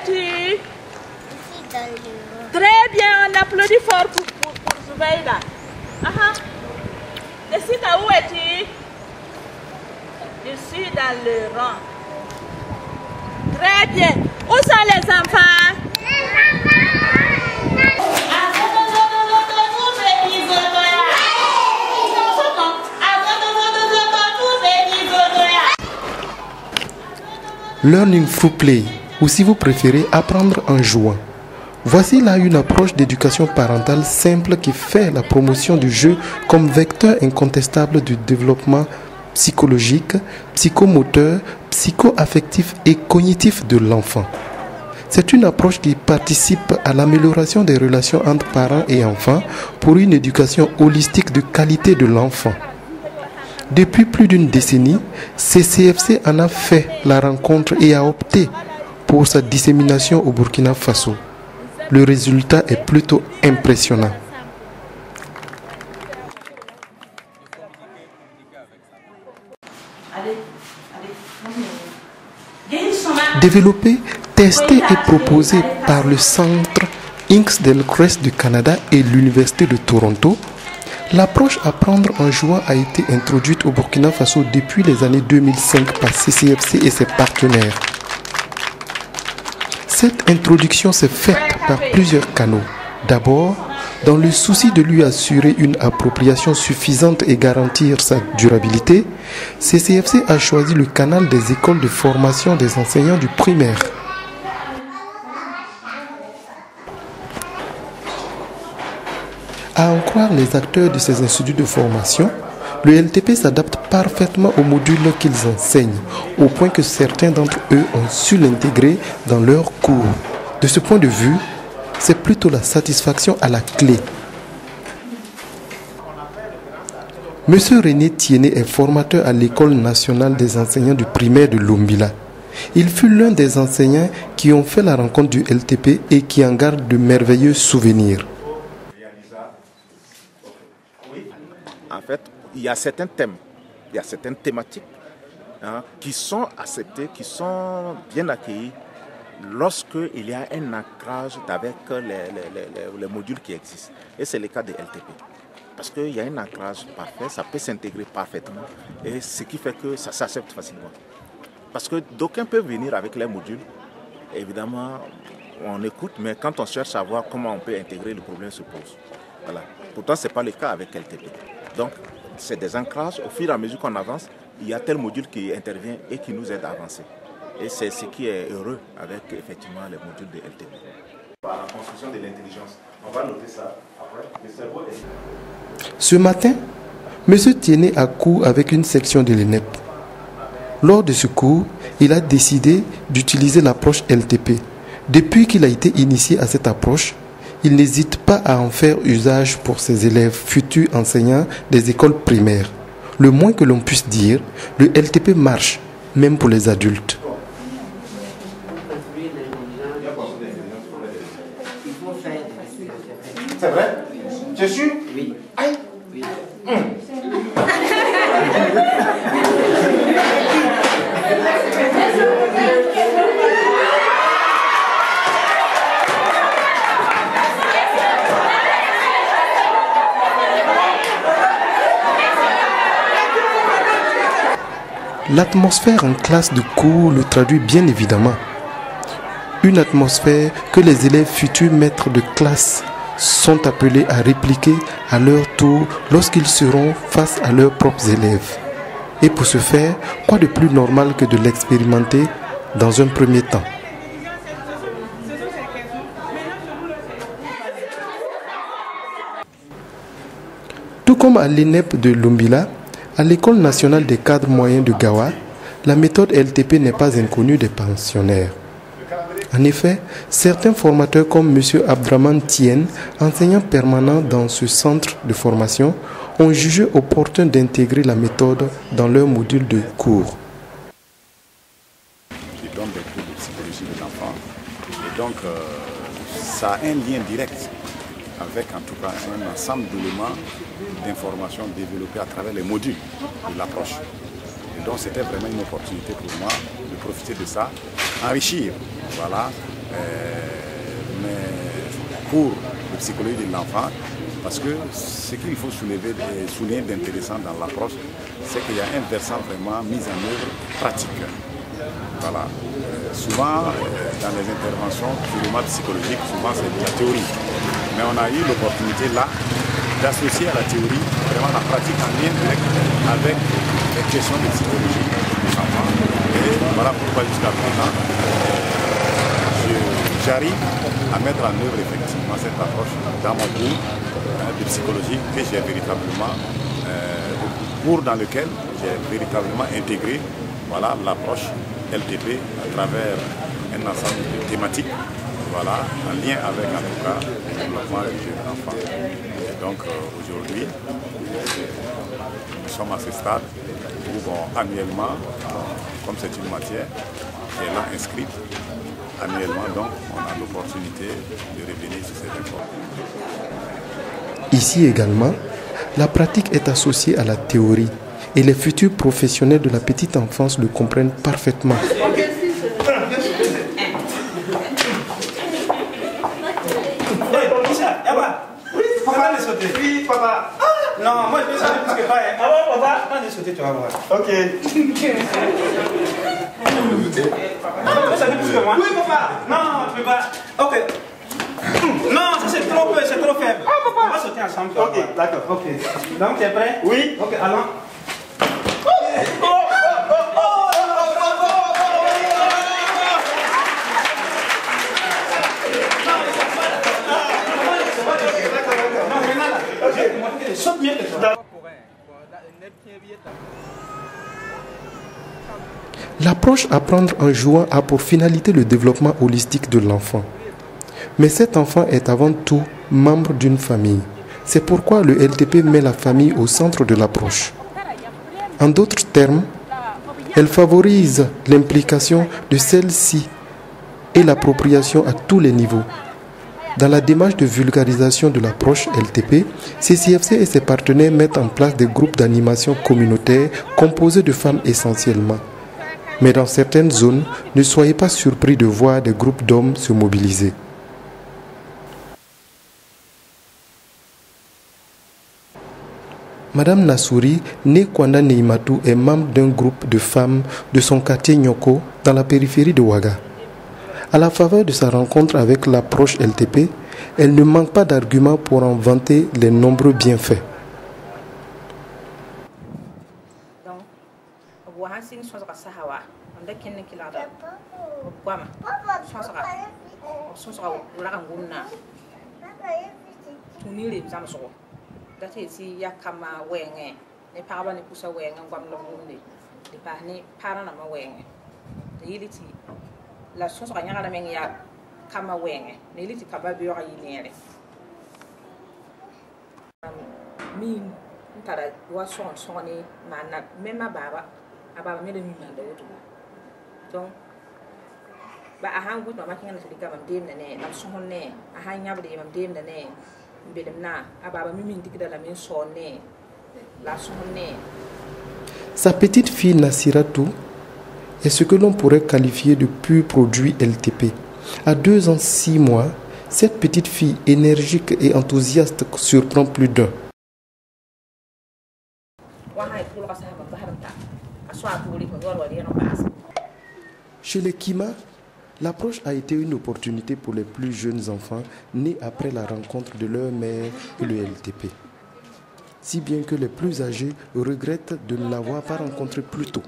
es-tu? Je suis dans le rang. Très bien, on applaudit fort pour Zubaïda. Décide où es-tu? Je suis dans le rang. Très bien. Où sont les enfants? Learning through play, ou si vous préférez, apprendre en jouant. Voici là une approche d'éducation parentale simple qui fait la promotion du jeu comme vecteur incontestable du développement psychologique, psychomoteur, psycho-affectif et cognitif de l'enfant. C'est une approche qui participe à l'amélioration des relations entre parents et enfants pour une éducation holistique de qualité de l'enfant. Depuis plus d'une décennie, CCFC en a fait la rencontre et a opté pour sa dissémination au Burkina Faso. Le résultat est plutôt impressionnant. Développé, testé et proposé par le centre Inks Delcres du Canada et l'Université de Toronto, l'approche apprendre en jouant a été introduite au Burkina Faso depuis les années 2005 par CCFC et ses partenaires. Cette introduction s'est faite par plusieurs canaux. D'abord, dans le souci de lui assurer une appropriation suffisante et garantir sa durabilité, CCFC a choisi le canal des écoles de formation des enseignants du primaire. À en croire les acteurs de ces instituts de formation, le LTP s'adapte parfaitement aux modules qu'ils enseignent, au point que certains d'entre eux ont su l'intégrer dans leurs cours. De ce point de vue, c'est plutôt la satisfaction à la clé. Monsieur René Tiéné est formateur à l'École nationale des enseignants du primaire de Lumbila. Il fut l'un des enseignants qui ont fait la rencontre du LTP et qui en gardent de merveilleux souvenirs. En fait, il y a certains thèmes, il y a certaines thématiques qui sont acceptées, qui sont bien accueillies lorsqu'il y a un ancrage avec les modules qui existent. Et c'est le cas de LTP. Parce qu'il y a un ancrage parfait, ça peut s'intégrer parfaitement et ce qui fait que ça s'accepte facilement. Parce que d'aucuns peuvent venir avec les modules, évidemment on écoute, mais quand on cherche à voir comment on peut intégrer, le problème se pose. Voilà. Pourtant ce n'est pas le cas avec LTP. Donc c'est des ancrages, au fur et à mesure qu'on avance, il y a tel module qui intervient et qui nous aide à avancer. Et c'est ce qui est heureux avec effectivement les modules de LTP. Par la construction de l'intelligence, on va noter ça après. Le cerveau est... Ce matin, M. Tiéné a cours avec une section de l'ENEP. Lors de ce cours, il a décidé d'utiliser l'approche LTP. Depuis qu'il a été initié à cette approche, il n'hésite pas à en faire usage pour ses élèves futurs enseignants des écoles primaires. Le moins que l'on puisse dire, le LTP marche, même pour les adultes. C'est vrai? Tu es sûr? Oui. Aïe. Oui. L'atmosphère en classe de cours le traduit bien évidemment. Une atmosphère que les élèves futurs maîtres de classe sont appelés à répliquer à leur tour lorsqu'ils seront face à leurs propres élèves. Et pour ce faire, quoi de plus normal que de l'expérimenter dans un premier temps? Tout comme à l'ENEP de Lumbila, à l'École nationale des cadres moyens de Gawa, la méthode LTP n'est pas inconnue des pensionnaires. En effet, certains formateurs comme M. Abdraman Tien, enseignant permanent dans ce centre de formation, ont jugé opportun d'intégrer la méthode dans leur module de cours. Je donne des cours de psychologie de l'enfant et donc ça a un lien direct avec en tout cas un ensemble d'éléments d'information développés à travers les modules de l'approche. Et donc c'était vraiment une opportunité pour moi de profiter de ça, enrichir voilà, mais pour la psychologie de l'enfant, parce que ce qu'il faut souligner d'intéressant dans l'approche, c'est qu'il y a un versant vraiment mis en œuvre pratique. Voilà. Souvent, dans les interventions purement psychologiques, souvent c'est de la théorie. Mais on a eu l'opportunité là d'associer à la théorie vraiment la pratique en lien direct avec les questions de psychologie des enfants. Et voilà pourquoi jusqu'à présent, j'arrive à mettre en œuvre effectivement cette approche dans mon cours de psychologie que j'ai véritablement, cours dans lequel j'ai véritablement intégré voilà, l'approche LTP à travers un ensemble de thématiques, voilà, en lien avec en tout cas le développement du jeune enfant. Et donc aujourd'hui, nous sommes à ce stade où annuellement, comme c'est une matière qui est là inscrite, annuellement donc on a l'opportunité de revenir sur cette information. Ici également, la pratique est associée à la théorie et les futurs professionnels de la petite enfance le comprennent parfaitement. Oui, papa. Non, moi je vais sauter plus que pas. Ah bon, papa? Moi je vais sauter, tu vas voir. Ok. Tu vas sauter plus que moi? Oui, papa. Non, tu peux pas. Ok. Non, ça c'est trop peu, c'est trop faible. Ah, papa. On va sauter ensemble. Ok, d'accord. Ok. Donc tu es prêt? Oui. Ok, allons. L'approche apprendre en jouant a pour finalité le développement holistique de l'enfant. Mais cet enfant est avant tout membre d'une famille. C'est pourquoi le LTP met la famille au centre de l'approche. En d'autres termes, elle favorise l'implication de celle-ci et l'appropriation à tous les niveaux. Dans la démarche de vulgarisation de l'approche LTP, CCFC et ses partenaires mettent en place des groupes d'animation communautaire composés de femmes essentiellement. Mais dans certaines zones, ne soyez pas surpris de voir des groupes d'hommes se mobiliser. Madame Nassouri, née Kwanda Neimatou, est membre d'un groupe de femmes de son quartier Nyoko dans la périphérie de Ouaga. À la faveur de sa rencontre avec l'approche LTP, elle ne manque pas d'arguments pour en vanter les nombreux bienfaits. La source a la menia kama wenge neliti kaba biora yinere min ntara wa soni mana mema baba ababa mele mi manda wotu donc ba a hangu no makin na tilika mam dem ne na sohon ne a hanya bade mam dem ne bedem na ababa mi min dikida la min sonne la sohon ne. Sa petite fille Nassiratou est ce que l'on pourrait qualifier de pur produit LTP. À 2 ans 6 mois, cette petite fille énergique et enthousiaste surprend plus d'un. Chez les Kima, l'approche a été une opportunité pour les plus jeunes enfants nés après la rencontre de leur mère et le LTP. Si bien que les plus âgés regrettent de ne l'avoir pas rencontré plus tôt.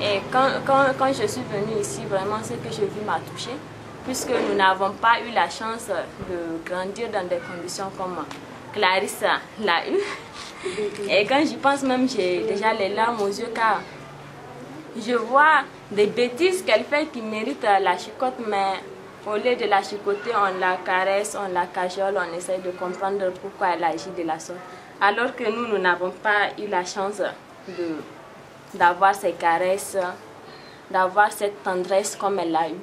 Et quand je suis venue ici, vraiment ce que j'ai vu m'a touchée, puisque nous n'avons pas eu la chance de grandir dans des conditions comme Clarisse l'a eu. Et quand j'y pense même, j'ai déjà les larmes aux yeux car je vois des bêtises qu'elle fait qui méritent la chicotte, mais au lieu de la chicoter, on la caresse, on la cajole, on essaie de comprendre pourquoi elle agit de la sorte. Alors que nous n'avons pas eu la chance d'avoir ces caresses, d'avoir cette tendresse comme elle l'a eu.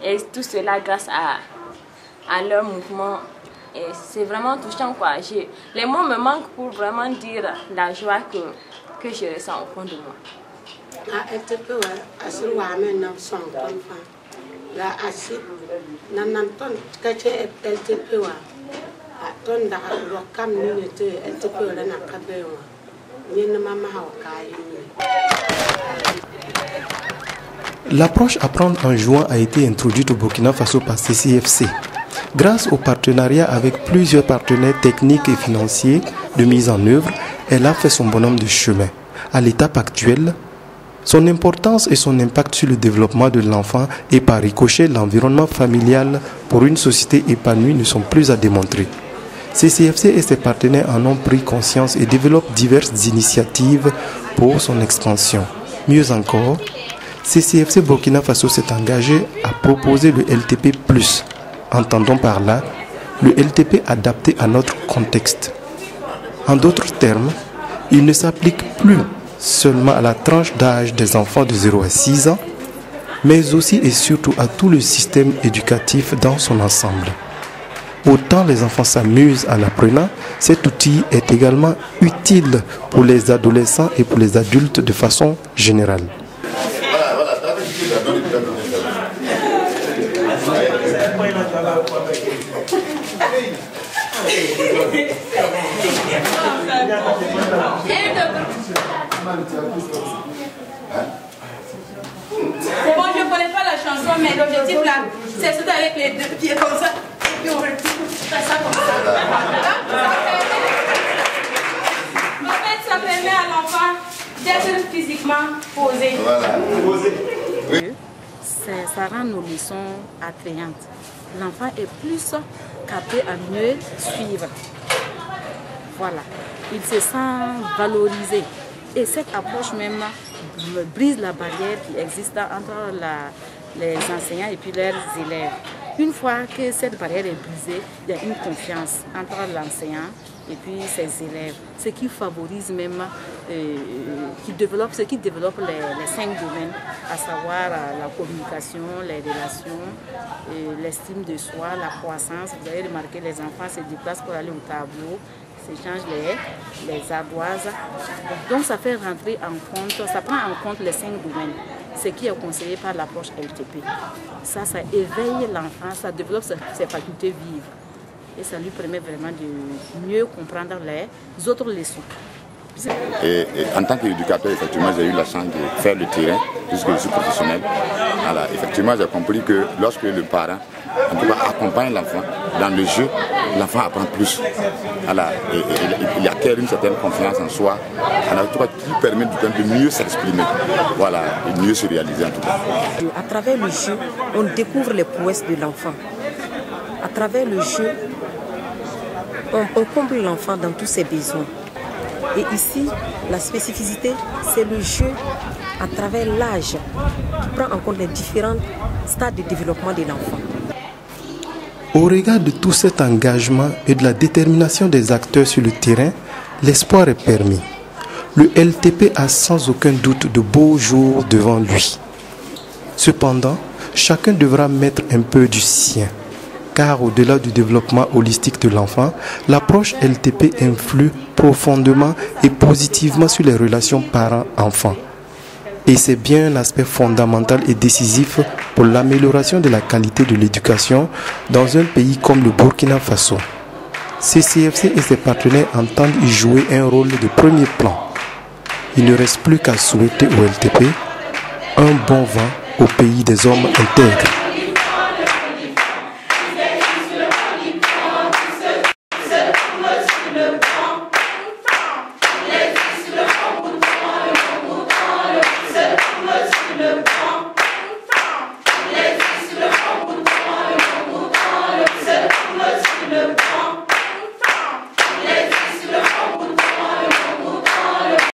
Et tout cela grâce à leur mouvement. Et c'est vraiment touchant, quoi. Les mots me manquent pour vraiment dire la joie que que je ressens au fond de moi. L'approche apprendre en jouant a été introduite au Burkina Faso par CCFC. Grâce au partenariat avec plusieurs partenaires techniques et financiers de mise en œuvre, elle a fait son bonhomme de chemin. À l'étape actuelle, son importance et son impact sur le développement de l'enfant et par ricochet l'environnement familial pour une société épanouie ne sont plus à démontrer. CCFC et ses partenaires en ont pris conscience et développent diverses initiatives pour son expansion. Mieux encore, CCFC Burkina Faso s'est engagé à proposer le LTP+. Entendons par là le LTP adapté à notre contexte. En d'autres termes, il ne s'applique plus seulement à la tranche d'âge des enfants de 0 à 6 ans, mais aussi et surtout à tout le système éducatif dans son ensemble. Autant les enfants s'amusent en apprenant, cet outil est également utile pour les adolescents et pour les adultes de façon générale. C'est bon, je ne connais pas la chanson, mais l'objectif là, c'est sauter avec les deux pieds comme ça. Et puis on fait ça comme ça. En fait, ça permet à l'enfant d'être physiquement posé. Voilà. Oui. Ça rend nos leçons attrayantes. L'enfant est plus capé à mieux suivre. Voilà. Il se sent valorisé. Et cette approche même brise la barrière qui existe entre les enseignants et puis leurs élèves. Une fois que cette barrière est brisée, il y a une confiance entre l'enseignant et puis ses élèves. Ce qui favorise même, ce qui développe les 5 domaines, à savoir la communication, les relations, l'estime de soi, la croissance. Vous avez remarqué, les enfants se déplacent pour aller au tableau, s'échangent les ardoises. Donc ça fait rentrer en compte, ça prend en compte les 5 domaines, ce qui est conseillé par l'approche LTP. Ça éveille l'enfant, ça développe ses facultés vives. Et ça lui permet vraiment de mieux comprendre les autres leçons. Et en tant qu'éducateur, effectivement, j'ai eu la chance de faire le terrain puisque je suis professionnel. Alors, effectivement, j'ai compris que lorsque le parent, en tout cas, accompagne l'enfant dans le jeu, l'enfant apprend plus. Alors, il acquiert une certaine confiance en soi, en tout cas, qui permet de mieux s'exprimer, voilà, et mieux se réaliser en tout cas. À travers le jeu, on découvre les prouesses de l'enfant. À travers le jeu, on comble l'enfant dans tous ses besoins. Et ici, la spécificité, c'est le jeu à travers l'âge qui prend en compte les différents stades de développement de l'enfant. Au regard de tout cet engagement et de la détermination des acteurs sur le terrain, l'espoir est permis. Le LTP a sans aucun doute de beaux jours devant lui. Cependant, chacun devra mettre un peu du sien. Car au-delà du développement holistique de l'enfant, l'approche LTP influe profondément et positivement sur les relations parents-enfants. Et c'est bien un aspect fondamental et décisif pour l'amélioration de la qualité de l'éducation dans un pays comme le Burkina Faso. CCFC et ses partenaires entendent y jouer un rôle de premier plan. Il ne reste plus qu'à souhaiter au LTP un bon vent au pays des hommes intègres.